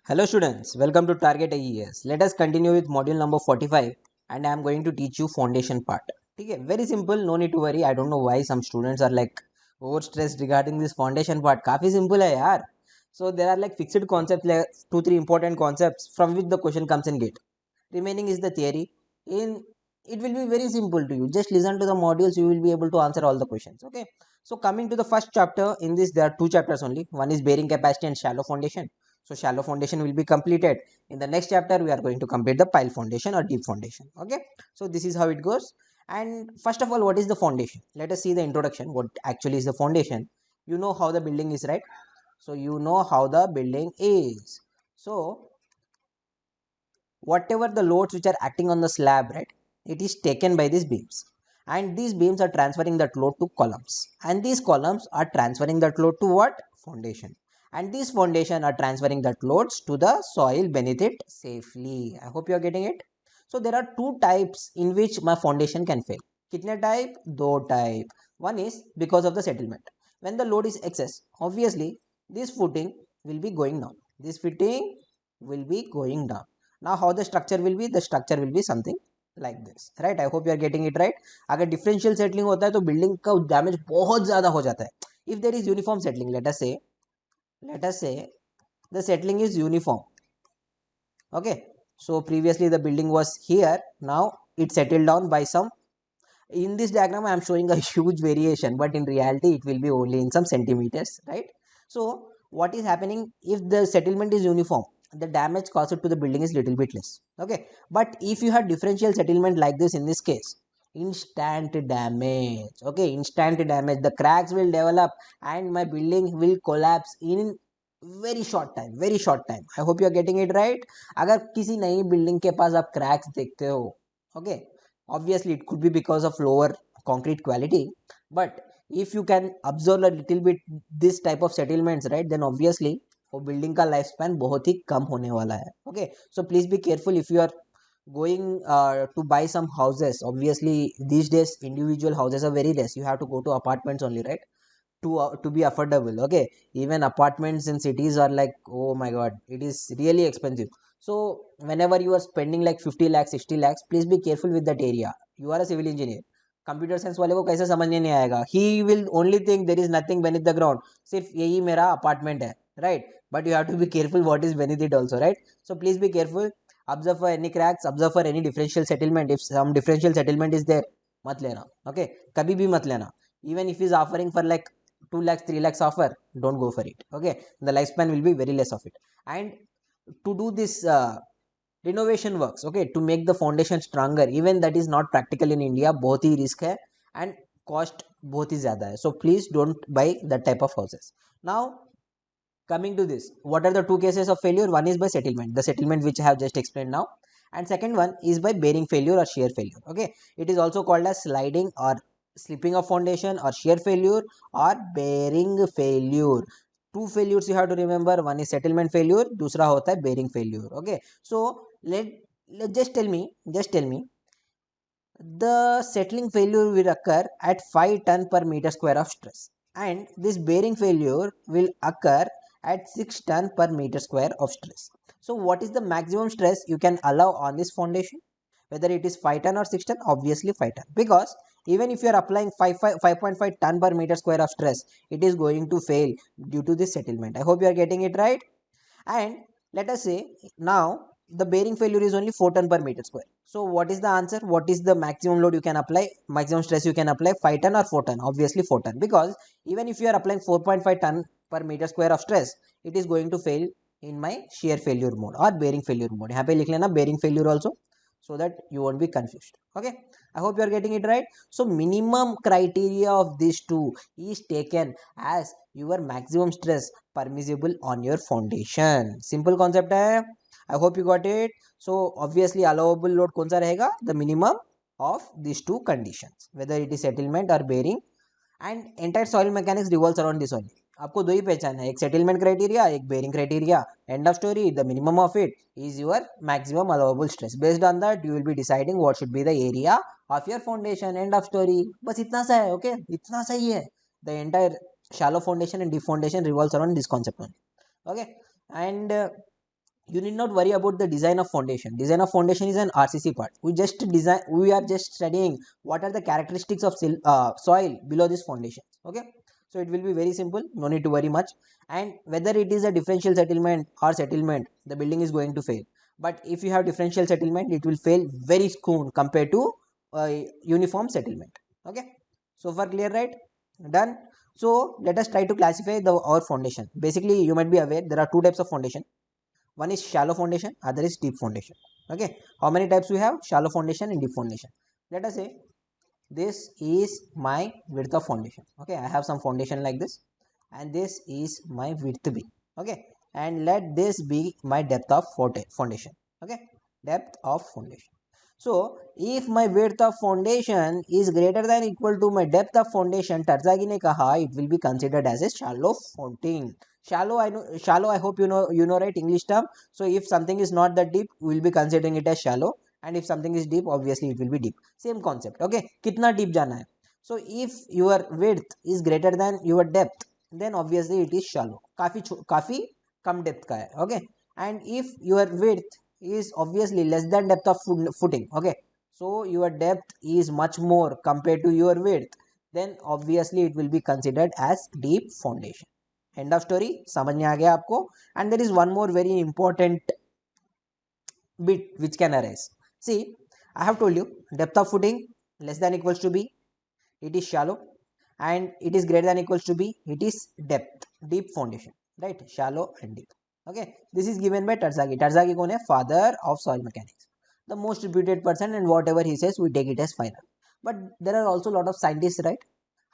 Hello students, welcome to Target AES. Let us continue with module number 45 and I am going to teach you foundation part. Okay, very simple, no need to worry. I don't know why some students are like overstressed regarding this foundation part. काफी simple है यार. So there are like fixed concepts, like 2-3 important concepts from which the question comes in gate. Remaining is the theory. In it will be very simple to you. Just listen to the modules, you will be able to answer all the questions. Okay. So coming to the first chapter, in this there are two chapters only. One is bearing capacity and shallow foundation. So shallow foundation will be completed. In the next chapter, we are going to complete the pile foundation or deep foundation. Okay. So this is how it goes. And first of all, what is the foundation? Let us see the introduction. What actually is the foundation? You know how the building is, right? So you know how the building is. So whatever the loads which are acting on the slab, right, it is taken by these beams, and these beams are transferring that load to columns, and these columns are transferring that load to what? Foundation, and these foundation are transferring that loads to the soil beneath it safely. I hope you are getting it. So there are two types in which my foundation can fail. Kitne type? Do type. One is because of the settlement. When the load is excess, obviously this footing will be going down, this footing will be going down. Now how the structure will be? The structure will be something like this, right? I hope you are getting it right. अगर differential settling होता है तो building का damage बहुत ज़्यादा हो जाता है. If there is uniform settling, let us say the settling is uniform. Okay, so previously the building was here, now it settled down by some. In this diagram I am showing a huge variation, but in reality it will be only in some centimeters, right? So what is happening? If the settlement is uniform, the damage caused to the building is little bit less. Okay, but if you have differential settlement like this, in this case, instant damage. Okay, instant damage, the cracks will develop and my building will collapse in very short time, very short time. I hope you are getting it right. अगर किसी नई building के पास आप cracks देखते हो, okay, obviously it could be because of lower concrete quality, but if you can observe a little bit this type of settlements, right, then obviously वो building का life span बहुत ही कम होने वाला है. Okay, so please be careful if you are going to buy some houses. Obviously these days individual houses are very less, you have to go to apartments only, right, to be affordable. Okay, even apartments in cities are like, oh my god, it is really expensive. So whenever you are spending like 50 lakhs 60 lakhs, please be careful with that area. You are a civil engineer, computer science वाले को कैसे समझने नहीं आएगा? He will only think there is nothing beneath the ground, सिर्फ यही मेरा apartment है, right? But you have to be careful what is beneath it also, right? So please be careful. Observe for any cracks, observe for any differential settlement. If some differential settlement is there, मत लेना. Okay, कभी भी मत लेना. even if is offering for like 2 lakhs 3 lakhs offer, don't go for it. Okay, the lifespan will be very less of it. And to do this renovation works, okay, to make the foundation stronger, even that is not practical in India. बहुत ही risk है and cost बहुत ही ज़्यादा है. So please don't buy that type of houses. Now coming to this, what are the two cases of failure? One is by settlement, the settlement which I have just explained now, and second one is by bearing failure or shear failure. Okay, it is also called as sliding or slipping of foundation, or shear failure or bearing failure. Two failures you have to remember, one is settlement failure, दूसरा होता है bearing failure. Okay, so let just tell me the settling failure will occur at 5 ton per meter square of stress, and this bearing failure will occur at 6 ton per meter square of stress. So what is the maximum stress you can allow on this foundation? Whether it is 5 ton or 6 ton, obviously 5 ton, because even if you are applying 5.5 ton per meter square of stress, it is going to fail due to this settlement. I hope you are getting it right. And let us say now the bearing failure is only 4 ton per meter square. So what is the answer? What is the maximum load you can apply, maximum stress you can apply? 5 ton or 4 ton? Obviously 4 ton, because even if you are applying 4.5 ton per meter square of stress, it is going to fail in my shear failure mode or bearing failure mode. यहाँ पे लिख लेना bearing failure also, so that you won't be confused. Okay, I hope you are getting it right. So minimum criteria of these two is taken as your maximum stress permissible on your foundation. Simple concept hai, I hope you got it. So obviously allowable load कौन सा रहेगा? The minimum of these two conditions, whether it is settlement or bearing. And entire soil mechanics revolves around this only. आपको दो ही पहचान है, एक settlement criteria, एक bearing criteria. End of story. The minimum of it is your maximum allowable stress. Based on that, you will be deciding what should be the area of your foundation. End of story. बस इतना सा है. Okay, इतना सा ही है. The entire shallow foundation and deep foundation revolves around this concept only. Okay, and you need not worry about the design of foundation. Design of foundation is an RCC part. We are just studying what are the characteristics of soil below this foundation. Okay, so it will be very simple, no need to worry much. And whether it is a differential settlement or settlement, the building is going to fail. But if you have differential settlement, it will fail very soon compared to uniform settlement. Okay, so far clear, right? Done. So let us try to classify our foundation. Basically, you might be aware there are two types of foundation. One is shallow foundation, other is deep foundation. Okay, how many types we have? Shallow foundation and deep foundation. Let us say this is my width of foundation. Okay, I have some foundation like this, and this is my width b. Okay, and let this be my depth of foundation. Okay, depth of foundation. So if my width of foundation is greater than equal to my depth of foundation, Tarzagi ne kaha it will be considered as a shallow fountain. Shallow, I know, shallow, I hope you know, right, English term. So if something is not that deep, we will be considering it as shallow, and if something is deep, obviously it will be deep. Same concept. Okay, kitna deep jana hai? So if your width is greater than your depth, then obviously it is shallow. काफी कम depth का है. Okay, and if your width is obviously less than depth of footing. Okay, so your depth is much more compared to your width, then obviously it will be considered as deep foundation. End of story. समझ में आ गया आपको? And there is one more very important bit which can arise. See, I have told you depth of footing less than equals to b, it is shallow, and it is greater than equals to b, it is depth, deep foundation, right? Shallow and deep. Okay, this is given by Tarzagi. Tarzagi कौन है? Father of soil mechanics, the most reputed person, and whatever he says we take it as final. But there are also a lot of scientists, right?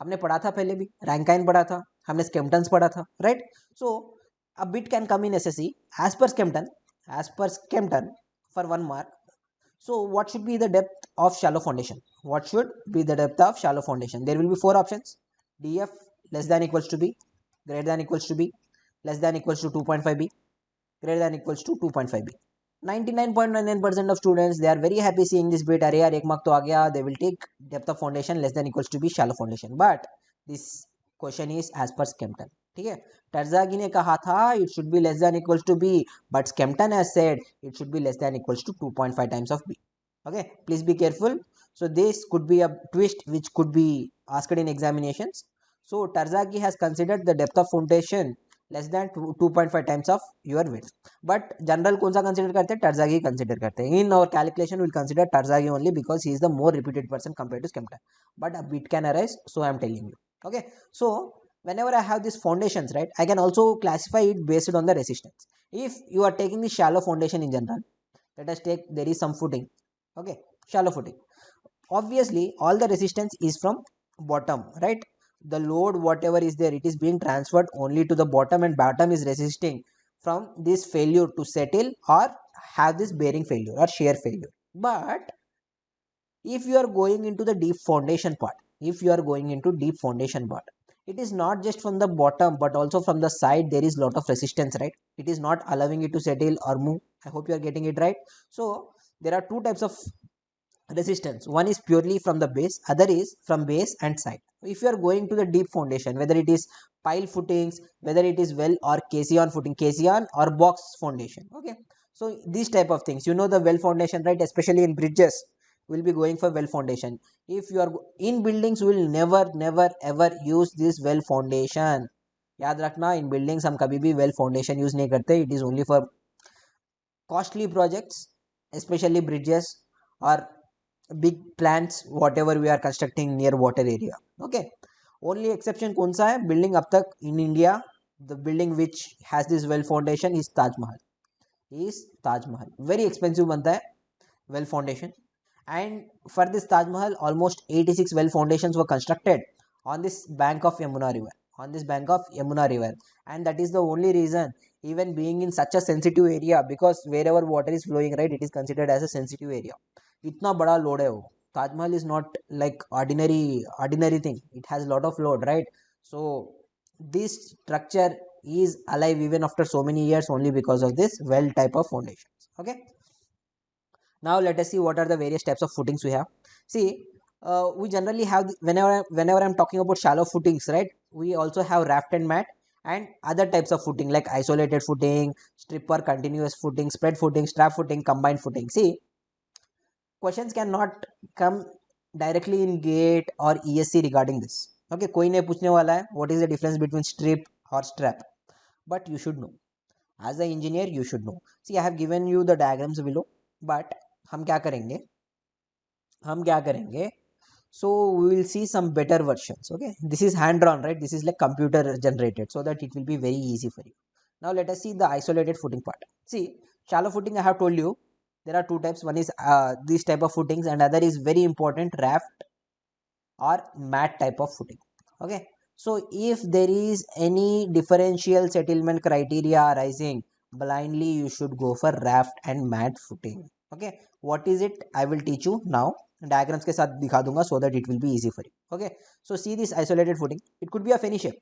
हमने पढ़ा था पहले भी, Rankine पढ़ा था, हमने स्केम्पटन्स पढ़ा था, right? So a bit can come in SSC as per Skempton for 1 mark. So what should be the depth of shallow foundation? What should be the depth of shallow foundation? There will be 4 options. DF less than equals to B, greater than equals to B, less than equals to 2.5 B, greater than equals to 2.5 B. 99.99% of students, they are very happy seeing this bit. अरे यार 1 mark तो आ गया. They will take depth of foundation less than equals to B, shallow foundation. But this question is as per Skempton. ठीक है, टर्जागी ने कहा था it should be less than equals to B, but Skempton has said it should be less than equals to 2.5 times of B. Okay, please be careful. So this could be a twist which could be asked in examinations. So Tarzagi has considered the depth of foundation less than 2.5 times of your width. But general कौन सा consider करते हैं? Tarzagi consider करते हैं. In our calculation we will consider Tarzagi only because he is the more reputed person compared to Skempton. But a bit can arise, so I am telling you. Okay, so whenever I have these foundations, right, I can also classify it based on the resistance. If you are taking the shallow foundation in general, let us take there is some footing. Okay, shallow footing. Obviously all the resistance is from bottom, right? The load whatever is there, it is being transferred only to the bottom, and bottom is resisting from this failure to settle or have this bearing failure or shear failure. But if you are going into the deep foundation part, it is not just from the bottom but also from the side. There is lot of resistance, right? It is not allowing it to settle or move. I hope you are getting it right. So there are two types of resistance. One is purely from the base, other is from base and side. If you are going to the deep foundation, whether it is pile footings, whether it is well or caisson footing, caisson or box foundation. Okay, so these type of things, you know, the well foundation, right? Especially in bridges will be going for well foundation. If you are in buildings, we will never ever use this well foundation. याद रखना, in buildings हम कभी भी well foundation use नहीं करते. It is only for costly projects, especially bridges or big plants whatever we are constructing near water area. Okay, only exception कौन सा है? Building अब तक in India, the building which has this well foundation is Taj Mahal. Very expensive बनता है well foundation. And for this Taj Mahal, almost 86 well foundations were constructed on this bank of Yamuna river. And that is the only reason, even being in such a sensitive area, because wherever water is flowing, right, it is considered as a sensitive area. इतना बड़ा load है वो. Taj Mahal is not like ordinary thing. It has lot of load, right? So this structure is alive even after so many years only because of this well type of foundations. Okay, now let us see what are the various types of footings we have. See, we generally have whenever I'm talking about shallow footings, right, we also have raft and mat, and other types of footing like isolated footing, strip or continuous footing, spread footing, strap footing, combined footing. See, questions cannot come directly in gate or ESC regarding this. Okay, कोई नहीं पूछने वाला है what is the difference between strip or strap, but you should know. As an engineer you should know. See, I have given you the diagrams below, but हम क्या करेंगे, हम क्या करेंगे, so we will see some better versions. Okay, this is hand drawn, right? This is like computer generated, so that it will be very easy for you. Now let us see the isolated footing part. See, shallow footing, I have told you there are two types. One is this type of footings, and other is very important, raft or mat type of footing. Okay, so if there is any differential settlement criteria arising, blindly you should go for raft and mat footing. Okay, what is it, I will teach you now, diagrams के साथ दिखा दूंगा, so that it will be easy for you. Okay, so see this isolated footing, it could be of any shape,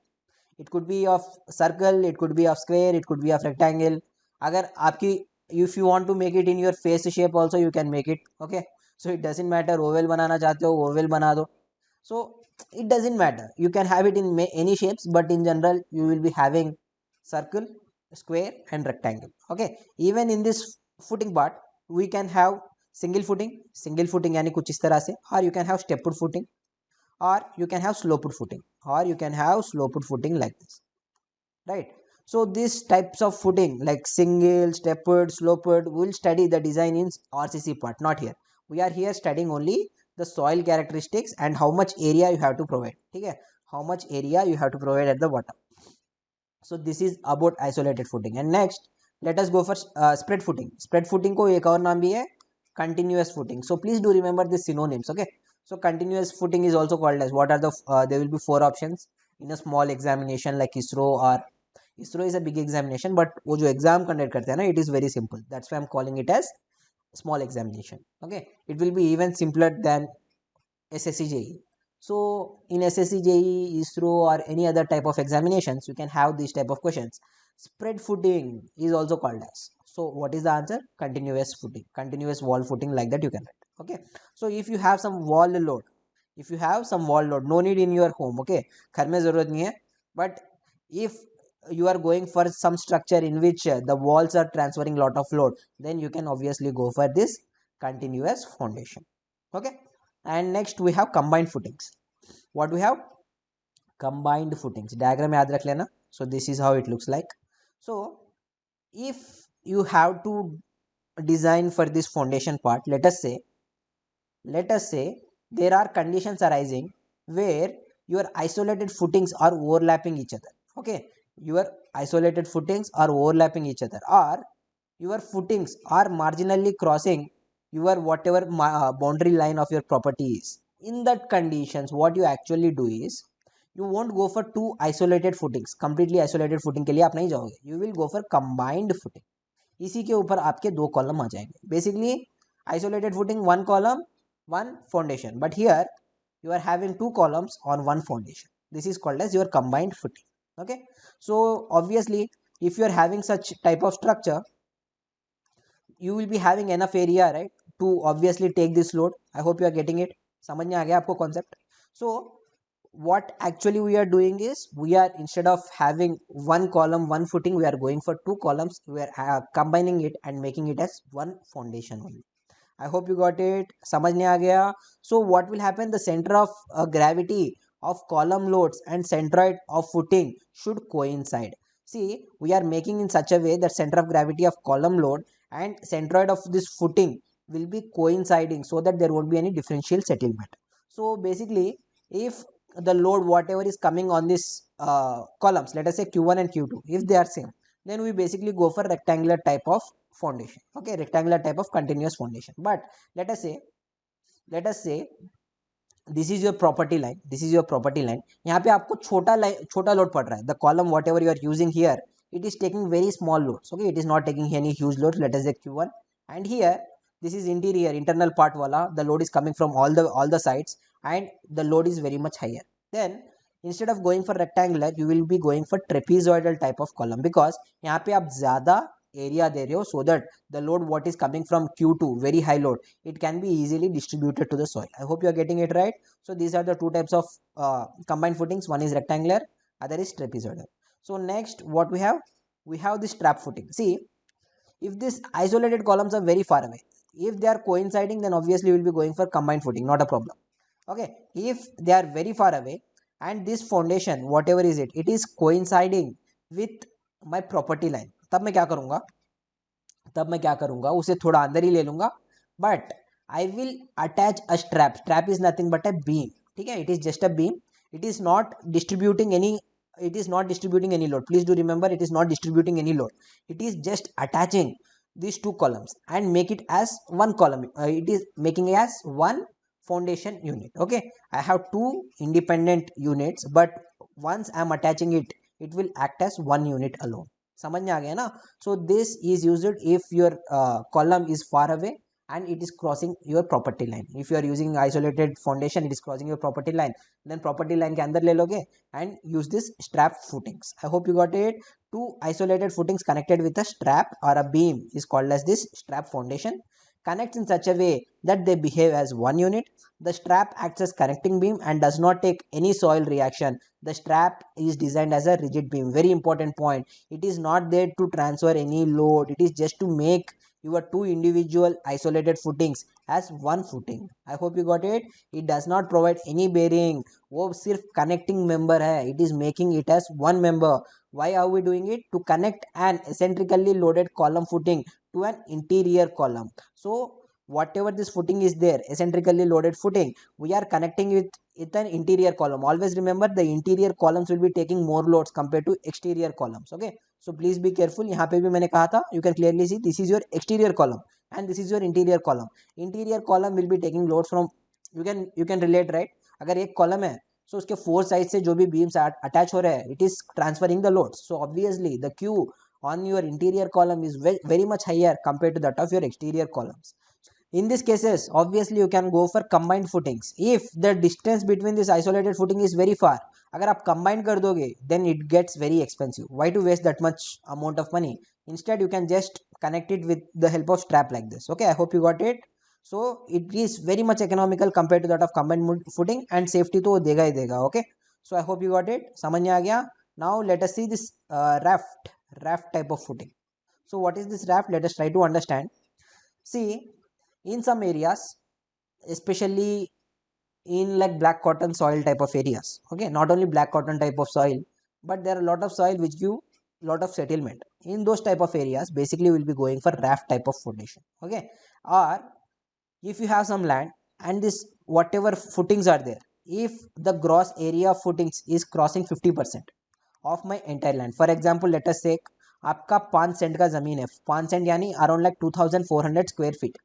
it could be of circle, it could be of square, it could be of rectangle. अगर आपकी, if you want to make it in your face shape also you can make it. Okay, so it doesn't matter, oval बनाना चाहते हो oval बना दो. So it doesn't matter, you can have it in any shapes, but in general you will be having circle, square and rectangle. Okay, even in this footing part we can have single footing यानी कुछ इस तरह से, or you can have stepped footing, or you can have sloped footing, or you can have sloped footing like this, right? So these types of footing like single, stepped, sloped, we'll study the design in RCC part, not here. We are here studying only the soil characteristics and how much area you have to provide. Okay, how much area you have to provide at the bottom. So this is about isolated footing. And next let us go for spread footing. Spread footing को एक और नाम भी है continuous footing. So please do remember the synonyms. Okay, so continuous footing is also called as, what are the there will be four options in a small examination like ISRO, or ISRO is a big examination, but वो जो exam conduct करते हैं ना, it is very simple, that's why I'm calling it as small examination. Okay, it will be even simpler than SSC. So in SSC, ISRO or any other type of examinations, you can have these type of questions. Spread footing is also called as. So what is the answer? Continuous footing, continuous wall footing, like that you can write. Okay. So if you have some wall load, if you have some wall load, no need in your home. Okay. घर में ज़रूरत नहीं है. But if you are going for some structure in which the walls are transferring lot of load, then you can obviously go for this continuous foundation. Okay. And next we have combined footings. What we have? Combined footings. Diagram याद रख लेना. So this is how it looks like. So if you have to design for this foundation part, let us say there are conditions arising where your isolated footings are overlapping each other. Okay, your isolated footings are overlapping each other, or your footings are marginally crossing your whatever boundary line of your property is. In that conditions, what you actually do is, you won't go for two isolated footings, completely isolated footing के लिए आप नहीं जाओगे, you will go for combined footing. इसी के ऊपर आपके दो कॉलम आ जाएंगे. Basically isolated footing one column, one foundation, but here you are having two columns on one foundation. This is called as your combined footing. Okay, so obviously if you are having such type of structure, you will be having enough area, right, to obviously take this load. I hope you are getting it. समझ में आ गया आपको concept? So what actually we are doing is, we are, instead of having one column one footing, we are going for two columns, we are combining it and making it as one foundation only. I hope you got it. समझ में आ गया? So what will happen, the center of gravity of column loads and centroid of footing should coincide. See, we are making in such a way that center of gravity of column load and centroid of this footing will be coinciding, so that there won't be any differential settlement. So basically, if the load whatever is coming on this columns, let us say q1 and q2, if they are same, then we basically go for rectangular type of foundation. Okay, rectangular type of continuous foundation. But let us say this is your property line, this is your property line. यहाँ पे आपको छोटा load पड़ रहा है. The column whatever you are using here, it is taking very small loads. Okay, it is not taking any huge loads. Let us say q1, and here this is internal part wala, the load is coming from all the sides, and the load is very much higher. Then instead of going for rectangular, you will be going for trapezoidal type of column, because यहाँ पे आप ज़्यादा area दे रहे हो, so that the load what is coming from q2, very high load, it can be easily distributed to the soil. I hope you are getting it right. So these are the two types of combined footings. One is rectangular, other is trapezoidal. So next what we have this trap footing. See, if these isolated columns are very far away, if they are coinciding, then obviously we'll be going for combined footing, not a problem. Okay, if they are very far away and this foundation whatever is it is coinciding with my property line, तब मैं क्या करूंगा, उसे थोड़ा अंदर ही ले लूंगा, but I will attach a strap. Strap is nothing but a beam. ठीक है, it is just a beam. It is not distributing any, it is not distributing any load. Please do remember, it is not distributing any load. It is just attaching these two columns and make it as one column. It is making it as one foundation unit. Okay, I have two independent units, but once I am attaching it, it will act as one unit alone. समझ में आ गया ना. So this is used if your column is far away and it is crossing your property line. If you are using isolated foundation, it is crossing your property line, then property line के अंदर ले लोगे and use this strap footings. I hope you got it. Two isolated footings connected with a strap or a beam is called as this strap foundation. Connects in such a way that they behave as one unit. The strap acts as connecting beam and does not take any soil reaction. The strap is designed as a rigid beam. Very important point. It is not there to transfer any load. It is just to make your two individual isolated footings as one footing. I hope you got it. It does not provide any bearing. वो सिर्फ connecting member है. It is making it as one member. Why are we doing it? To connect an eccentrically loaded column footing to an interior column. So whatever this footing is there, eccentrically loaded footing, we are connecting with an interior column. Always remember, the interior columns will be taking more loads compared to exterior columns. Okay, so please be careful. यहाँ पे भी मैंने कहा था, you can clearly see this is your exterior column and this is your interior column. Interior column will be taking loads from, you can relate, right? अगर एक column है, so उसके फोर साइड से जो भी बीम्स अटैच हो रहे हैं, it is transferring the loads. So obviously the Q on your interior column is very much higher compared to that of your exterior columns. In these cases, obviously you can go for combined footings. If the distance between this isolated footing is very far, अगर आप combine कर दोगे, then it gets very expensive. Why to waste that much amount of money? Instead, you can just connect it with the help of strap like this. Okay, I hope you got it. So it is very much economical compared to that of combined footing, and safety तो देगा ही देगा. Okay, so I hope you got it. समझ में आ गया. Now let us see this raft type of footing. So what is this raft? Let us try to understand. See, in some areas, especially in like black cotton soil type of areas, okay, not only black cotton type of soil, but there are a lot of soil which give lot of settlement. In those type of areas, basically we'll be going for raft type of foundation. Okay, or if you have some land and this whatever footings are there, if the gross area of footings is crossing 50% of my entire land, for example let us say आपका 5 Saint का जमीन है, 5 Saint यानी around like 2400 square feet,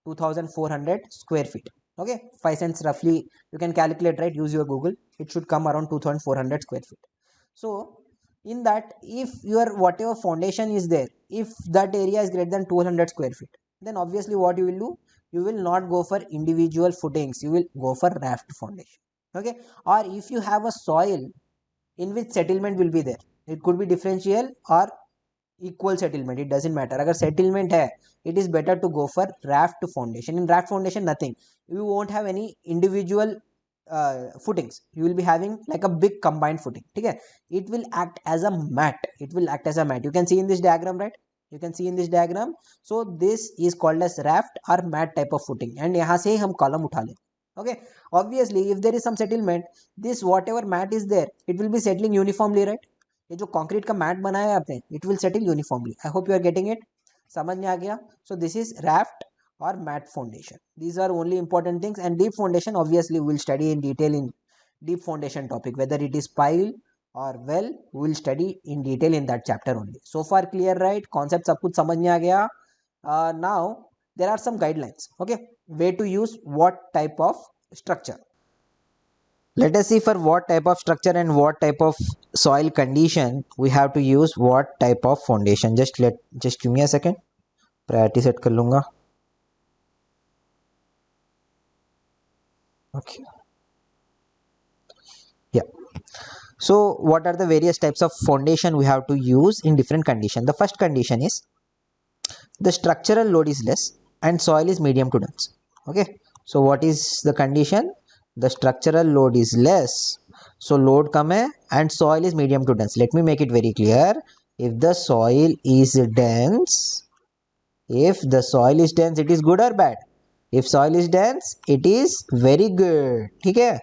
2400 square feet. Okay, 5 cents roughly you can calculate, right? Use your Google. It should come around 2400 square feet. So in that, if your whatever foundation is there, if that area is greater than 200 square feet, then obviously what you will do, you will not go for individual footings, you will go for raft foundation. Okay, or if you have a soil in which settlement will be there, it could be differential or equal settlement, it doesn't matter. अगर settlement है, it is better to go for raft foundation. In raft foundation nothing, you won't have any individual footings, you will be having like a big combined footing. ठीक है, it will act as a mat, it will act as a mat. You can see in this diagram, right? You can see in this diagram. So this is called as raft or mat type of footing, and यहाँ से ही हम column उठा लें. Okay, obviously if there is some settlement, this whatever mat is there, it will be settling uniformly, right? ये जो concrete का mat बनाया है आपने, it will settle uniformly. I hope you are getting it. समझ में आ गया. सो दिस इज रैफ्ट और mat foundation. These are only important things. And deep foundation obviously will study in detail in deep foundation topic, whether it is pile or well, we will study in detail in that chapter only. So far clear, right? Concept सब कुछ समझ में आ गया. Now there are some guidelines. Okay, way to use what type of structure. Let us see for what type of structure and what type of soil condition we have to use what type of foundation. Just give me a second. Priority set कर लूँगा. Okay. Yeah. So what are the various types of foundation we have to use in different condition? The first condition is the structural load is less and soil is medium to dense. Okay. So what is the condition? The structural load is less So load कम है and soil is medium to dense. Let me make it very clear. If the soil is dense, it is good or bad? If soil is dense, it is very good. ठीक है?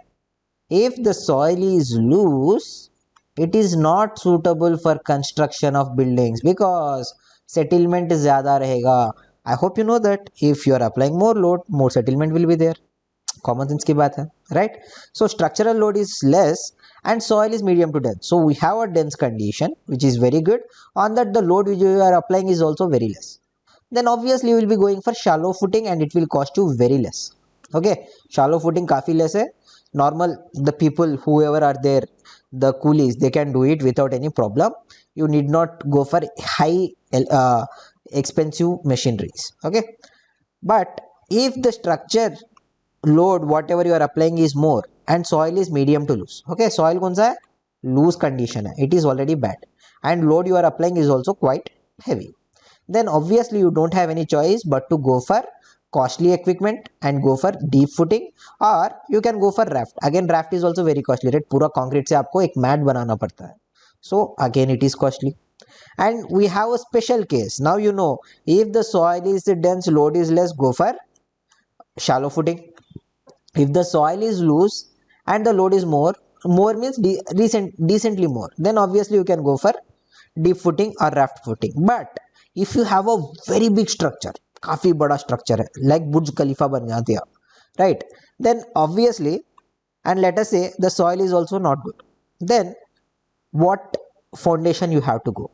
If the soil is loose, it is not suitable for construction of buildings because settlement ज़्यादा रहेगा. I hope you know that if you are applying more load, more settlement will be there. Common sense की बात है, right? So structural load is less and soil is medium to dense. So we have a dense condition which is very good. On that the load which you are applying is also very less. Then obviously you will be going for shallow footing and it will cost you very less. Okay, shallow footing काफी less है. Normal the people whoever are there, the coolies, they can do it without any problem. You need not go for high expensive machineries. Okay, but if the structure load whatever you are applying is more and soil is medium to loose, okay, soil कौन सा है? Loose condition है, it is already bad and load you are applying is also quite heavy, then obviously you don't have any choice but to go for costly equipment and go for deep footing, or you can go for raft. Again raft is also very costly, right? पूरा concrete से आपको एक mat बनाना पड़ता है, so again it is costly. And we have a special case. Now you know, if the soil is dense, load is less, go for shallow footing. If the soil is loose and the load is more, more means decently more, then obviously you can go for deep footing or raft footing. But if you have a very big structure, काफी बड़ा structure है, like Burj Khalifa बन जाती है, right? Then obviously, and let us say the soil is also not good, then what foundation you have to go?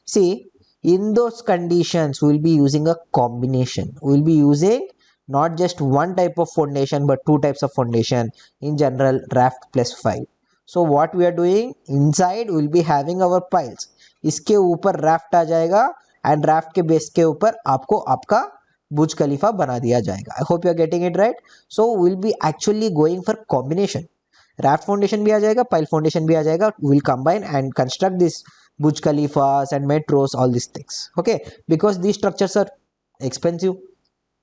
See, in those conditions, we will be using a combination. We will be using not just one type of foundation, but two types of foundation. In general, raft plus file. So what we are doing, inside we will be having our piles. इसके ऊपर raft आ जाएगा and raft के base के ऊपर आपको आपका बुर्ज खलीफा बना दिया जाएगा. I hope you are getting it right. So we will be actually going for combination. Raft foundation भी आ जाएगा, pile foundation भी आ जाएगा. We will combine and construct this Burj Khalifas and metros, all these things. Okay, because these structures are expensive,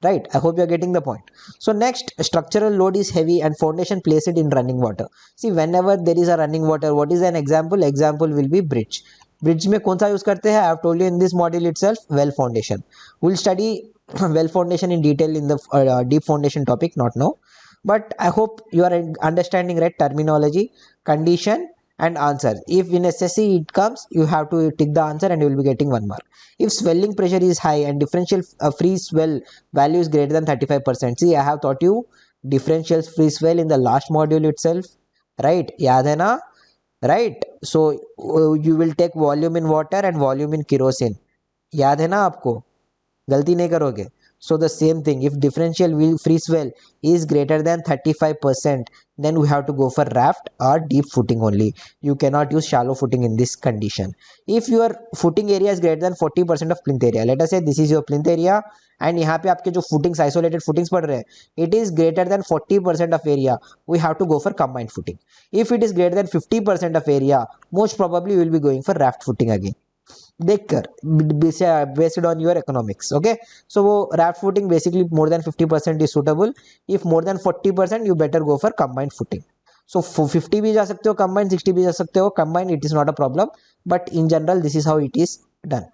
right? I hope you are getting the point. So next, structural load is heavy and foundation place it in running water. See, whenever there is a running water, what is an example? Example will be bridge. Bridge में कौन सा use करते हैं? I have told you in this module itself, well foundation. We'll study well foundation in detail in the deep foundation topic, not now. But I hope you are understanding right terminology, condition and answer. If in SSC it comes, you have to tick the answer and you will be getting 1 mark. If swelling pressure is high and differential free swell value is greater than 35%. See, I have taught you differential free swell in the last module itself, right? याद है ना? Right? So you will take volume in water and volume in kerosene. याद है ना आपको? गलती नहीं करोगे. So the same thing, if differential free swell is greater than 35%, then we have to go for raft or deep footing only. You cannot use shallow footing in this condition. If your footing area is greater than 40% of plinth area, let us say this is your plinth area and यहाँ पे आपके जो footings, isolated footings पड़ रहे हैं, it is greater than 40% of area, we have to go for combined footing. If it is greater than 50% of area, most probably we will be going for raft footing again. देखकर based on your economics. Okay, so वो raft footing basically more than 50% is suitable. If more than 40%, you better go for combined footing. So 50 भी जा सकते हो combined, 60 भी जा सकते हो combined, it is not a problem, but in general this is how it is done.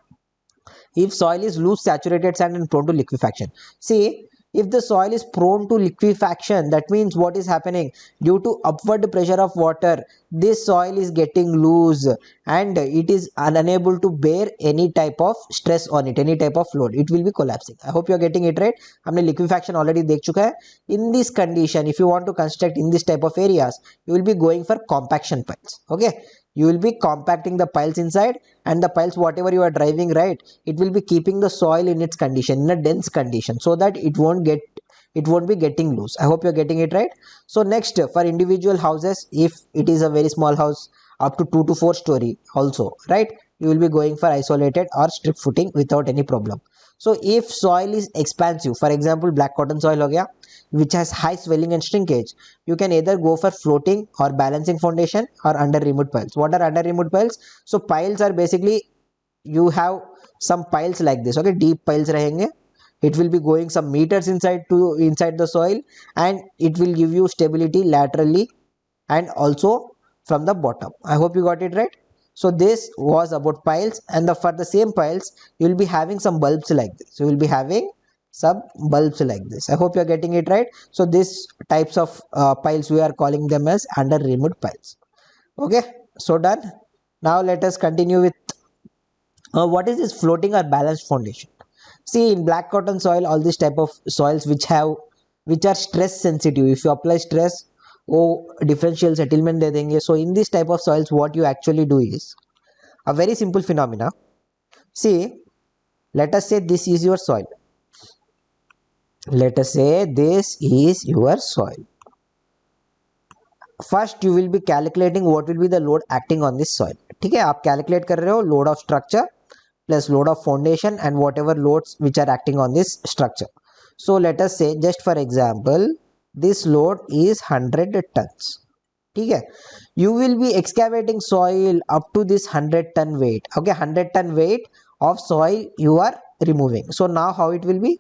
If soil is loose, saturated sand and prone to liquefaction, see, if the soil is prone to liquefaction, that means what is happening? Due to upward pressure of water, this soil is getting loose and it is unable to bear any type of stress on it, any type of load. It will be collapsing. I hope you are getting it right. हमने liquefaction already देख चुका है. In this condition, if you want to construct in this type of areas, you will be going for compaction piles. Okay, you will be compacting the piles inside, and the piles whatever you are driving, right, it will be keeping the soil in its condition, in a dense condition, so that it won't be getting loose. I hope you're getting it right. So next, for individual houses, if it is a very small house up to 2 to 4 story also, right, you will be going for isolated or strip footing without any problem. So if soil is expansive, for example black cotton soil हो गया, which has high swelling and shrinkage, you can either go for floating or balancing foundation or under removed piles. What are under removed piles? So piles are basically, you have some piles like this, okay, deep piles रहेंगे. It will be going some meters inside the soil and it will give you stability laterally and also from the bottom. I hope you got it right. So this was about piles, and for the same piles you will be having some bulbs like this. You will be having some bulbs like this. I hope you are getting it right. So these types of piles we are calling them as under removed piles. Okay, so done. Now let us continue with what is this floating or balanced foundation. See, in black cotton soil, all these type of soils which are stress sensitive, if you apply stress, वो differential settlement दे देंगे. So in this type of soils what you actually do is a very simple phenomena. See, let us say this is your soil. Let us say this is your soil. First you will be calculating what will be the load acting on this soil. ठीक है, आप calculate कर रहे हो load of structure plus load of foundation and whatever loads which are acting on this structure. So let us say, just for example, this load is 100 tons. ठीक है, you will be excavating soil up to this 100-ton weight. Okay, 100-ton weight of soil you are removing. So now how it will be?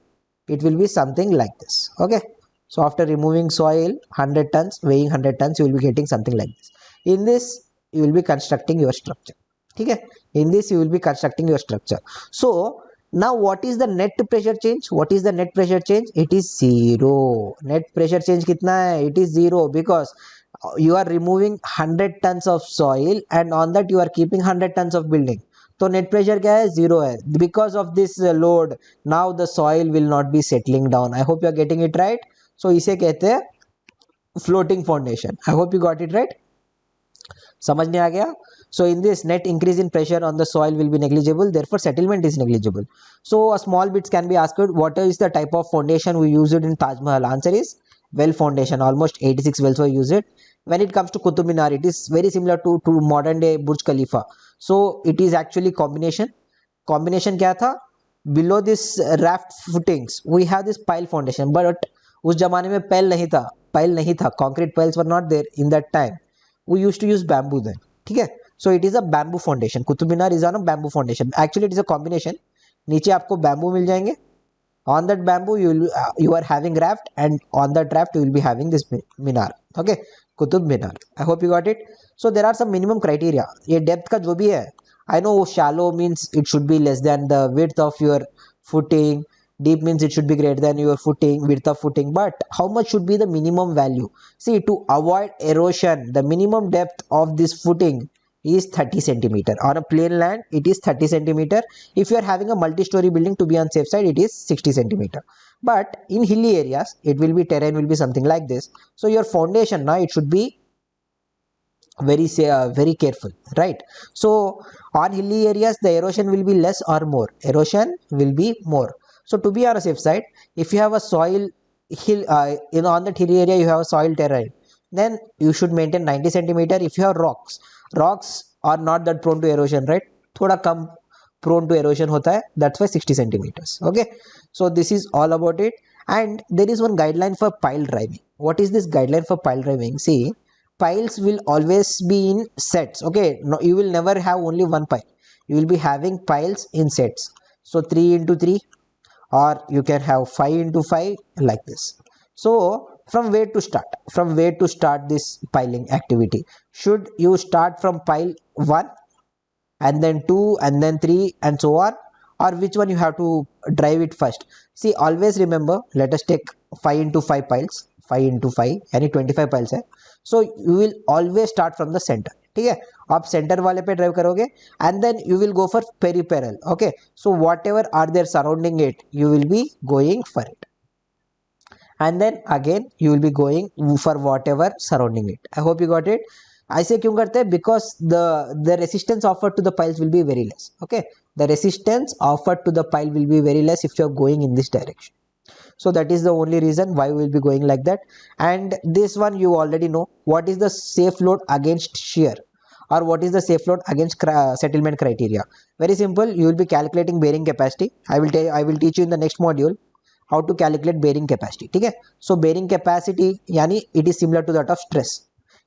It will be something like this. Okay, so after removing soil 100 tons, weighing 100 tons, you will be getting something like this. In this you will be constructing your structure. ठीक है, in this you will be constructing your structure. So now what is the net pressure change? What is the net pressure change? It is zero. Net pressure change कितना है? It is zero, because you are removing 100 tons of soil and on that you are keeping 100 tons of building. तो net pressure क्या है? Zero है. Because of this load, now the soil will not be settling down. I hope you are getting it right. So इसे कहते हैं floating foundation. I hope you got it right. समझ में आ गया? So in this, net increase in pressure on the soil will be negligible, therefore settlement is negligible. So a small bits can be asked, what is the type of foundation we used in Taj Mahal? Answer is well foundation. Almost 86 wells were used. When it comes to Qutub Minar, it is very similar to modern day Burj Khalifa. So it is actually combination. Combination क्या था? Below this raft footings, we have this pile foundation. But उस जमाने में pile नहीं था. Concrete piles were not there in that time. We used to use bamboo then. ठीक है, so it is a bamboo foundation. Qutub Minar is on a bamboo foundation. Actually it is a combination. नीचे आपको bamboo मिल जाएंगे. On that bamboo you are having raft, and on that raft you will be having this minar. Okay, Qutub Minar. I hope you got it. So there are some minimum criteria. ये depth का जो भी है, I know shallow means it should be less than the width of your footing. Deep means it should be greater than your footing, width of footing. But how much should be the minimum value? See, to avoid erosion, the minimum depth of this footing is 30 centimeter. On a plain land, it is 30 centimeter. If you are having a multi-story building, to be on safe side, it is 60 centimeter. But in hilly areas, terrain will be something like this. So your foundation now, it should be very careful, right? So on hilly areas, the erosion will be less or more. Erosion will be more. So to be on a safe side, if you have a soil hill, on that hilly area you have a soil terrain, then you should maintain 90 centimeter. If you have rocks are not that prone to erosion, right? थोड़ा कम prone to erosion होता है, that's why 60 centimeters. Okay, so this is all about it. And there is one guideline for pile driving. What is this guideline for pile driving? See, piles will always be in sets. Okay, no, you will never have only one pile. You will be having piles in sets. So 3 into 3, or you can have 5 into 5, like this. So from where to start this piling activity? Should you start from pile 1 and then 2 and then 3 and so on, or which one you have to drive it first? See, always remember, let us take 5 into 5 piles, 5 into 5 यानी 25 piles है. So you will always start from the center. ठीक है, आप centre वाले पे drive करोगे, and then you will go for peripheral. Okay, so whatever are there surrounding it, you will be going for it, and then again you will be going for whatever surrounding it. I hope you got it. ऐसे क्यों करते हैं? Because the resistance offered to the piles will be very less. Okay, the resistance offered to the pile will be very less if you are going in this direction. So that is the only reason why we will be going like that. And this one you already know, what is the safe load against shear, or what is the safe load against settlement criteria. Very simple, you will be calculating bearing capacity. I will teach you in the next module how to calculate bearing capacity. ठीक है, so bearing capacity यानी it is similar to that of stress.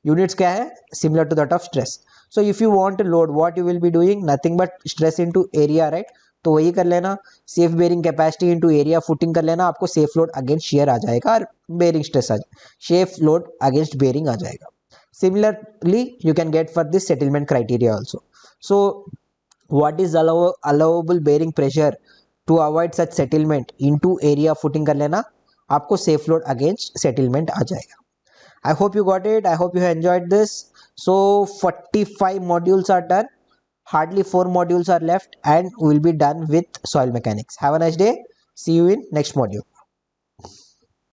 Units क्या है? Similar to that of stress. So if you want to load, what you will be doing? Nothing but stress into area, right? तो वही कर लेना, safe bearing capacity into area footing कर लेना, आपको safe load against shear आ जाएगा और बेरिंग स्ट्रेस आ जाएगा, सेफ लोड अगेंस्ट बेरिंग आ जाएगा. Similarly, you can get for this settlement criteria also. So what is allowable bearing pressure to avoid such settlement into area footing कर लेना, आपको safe load against settlement आ जाएगा. I hope you got it. I hope you have enjoyed this. So 45 modules are done. Hardly 4 modules are left and we'll be done with soil mechanics. Have a nice day. See you in next module.